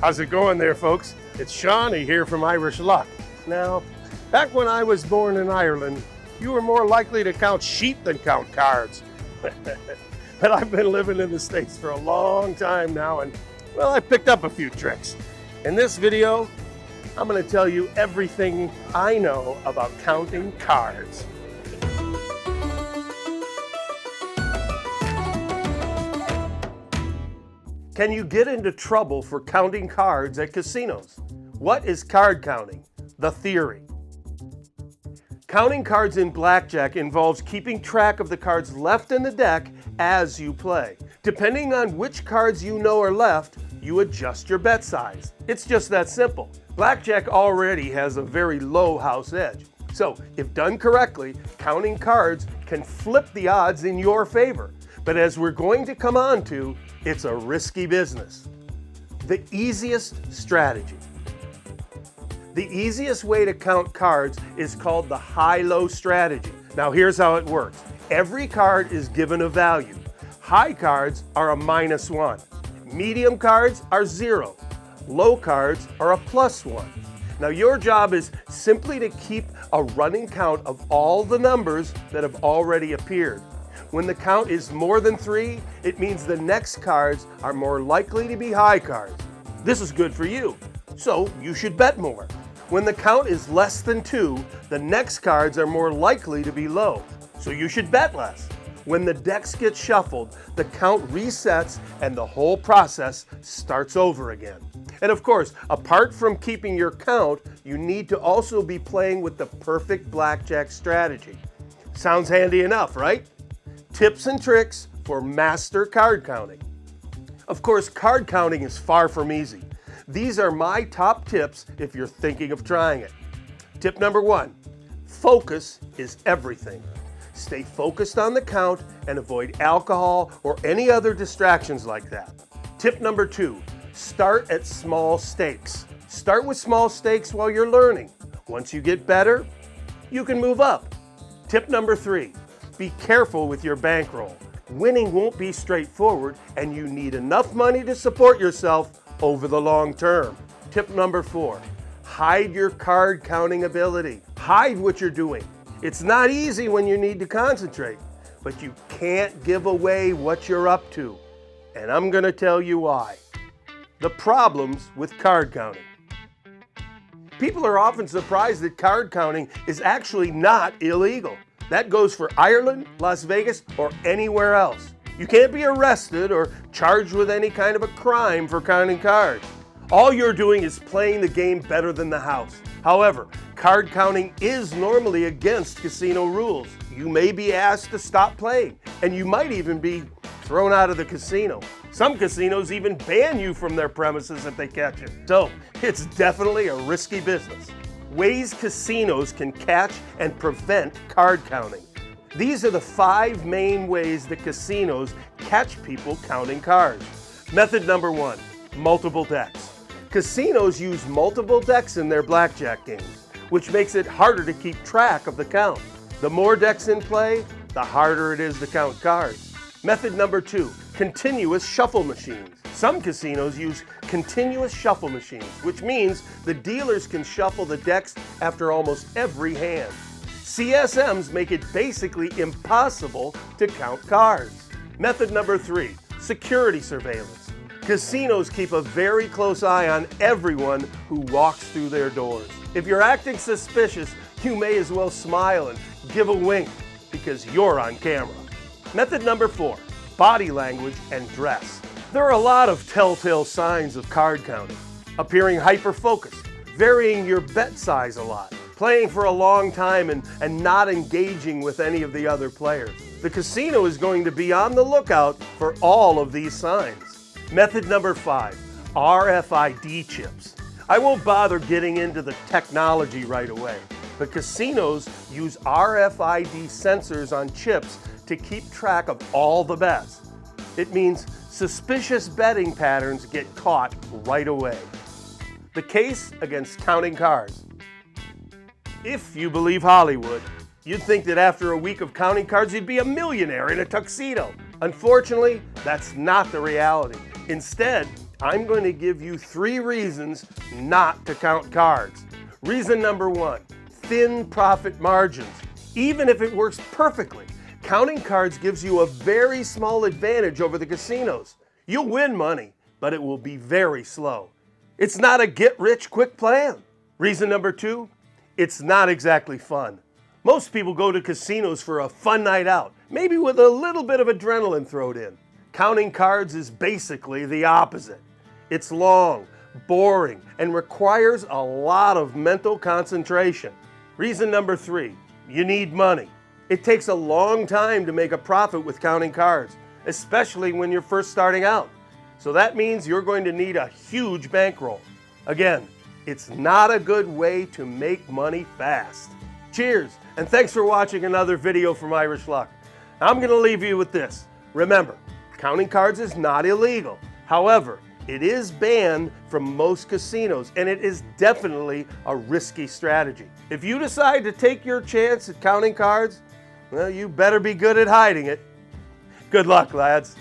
How's it going there, folks? It's Shawnee here from Irishluck. Now, back when I was born in Ireland, you were more likely to count sheep than count cards. But I've been living in the States for a long time now, and well, I picked up a few tricks. In this video, I'm going to tell you everything I know about counting cards. Can you get into trouble for counting cards at casinos? What is card counting? The theory. Counting cards in blackjack involves keeping track of the cards left in the deck as you play. Depending on which cards you know are left, you adjust your bet size. It's just that simple. Blackjack already has a very low house edge. So, if done correctly, counting cards can flip the odds in your favor. But as we're going to come on to, it's a risky business. The easiest strategy. The easiest way to count cards is called the high-low strategy. Now here's how it works. Every card is given a value. High cards are a -1. Medium cards are 0. Low cards are a +1. Now your job is simply to keep a running count of all the numbers that have already appeared. When the count is more than 3, it means the next cards are more likely to be high cards. This is good for you, so you should bet more. When the count is less than 2, the next cards are more likely to be low, so you should bet less. When the decks get shuffled, the count resets and the whole process starts over again. And of course, apart from keeping your count, you need to also be playing with the perfect blackjack strategy. Sounds handy enough, right? Tips and tricks for master card counting. Of course, card counting is far from easy. These are my top tips if you're thinking of trying it. Tip number 1, focus is everything. Stay focused on the count and avoid alcohol or any other distractions like that. Tip number 2, start at small stakes. Start with small stakes while you're learning. Once you get better, you can move up. Tip number 3, be careful with your bankroll. Winning won't be straightforward, and you need enough money to support yourself over the long term. Tip number 4, hide your card counting ability. Hide what you're doing. It's not easy when you need to concentrate, but you can't give away what you're up to. And I'm going to tell you why. The problems with card counting. People are often surprised that card counting is actually not illegal. That goes for Ireland, Las Vegas, or anywhere else. You can't be arrested or charged with any kind of a crime for counting cards. All you're doing is playing the game better than the house. However, card counting is normally against casino rules. You may be asked to stop playing, and you might even be thrown out of the casino. Some casinos even ban you from their premises if they catch you. So, it's definitely a risky business. Ways casinos can catch and prevent card counting. These are the 5 main ways that casinos catch people counting cards. Method number 1, multiple decks. Casinos use multiple decks in their blackjack games, which makes it harder to keep track of the count. The more decks in play, the harder it is to count cards. Method number 2, continuous shuffle machines. Some casinos use continuous shuffle machines, which means the dealers can shuffle the decks after almost every hand. CSMs make it basically impossible to count cards. Method number 3, security surveillance. Casinos keep a very close eye on everyone who walks through their doors. If you're acting suspicious, you may as well smile and give a wink because you're on camera. Method number 4, body language and dress. There are a lot of telltale signs of card counting. Appearing hyper-focused, varying your bet size a lot, playing for a long time and not engaging with any of the other players. The casino is going to be on the lookout for all of these signs. Method number 5, RFID chips. I won't bother getting into the technology right away, but casinos use RFID sensors on chips to keep track of all the bets. It means suspicious betting patterns get caught right away. The case against counting cards. If you believe Hollywood, you'd think that after a week of counting cards, you'd be a millionaire in a tuxedo. Unfortunately, that's not the reality. Instead, I'm going to give you 3 reasons not to count cards. Reason number 1, thin profit margins. Even if it works perfectly, counting cards gives you a very small advantage over the casinos. You'll win money, but it will be very slow. It's not a get-rich-quick plan. Reason number 2, it's not exactly fun. Most people go to casinos for a fun night out, maybe with a little bit of adrenaline thrown in. Counting cards is basically the opposite. It's long, boring, and requires a lot of mental concentration. Reason number 3, you need money. It takes a long time to make a profit with counting cards, especially when you're first starting out. So that means you're going to need a huge bankroll. Again, it's not a good way to make money fast. Cheers, and thanks for watching another video from Irishluck. I'm going to leave you with this. Remember, counting cards is not illegal. However, it is banned from most casinos, and it is definitely a risky strategy. If you decide to take your chance at counting cards, well, you better be good at hiding it. Good luck, lads.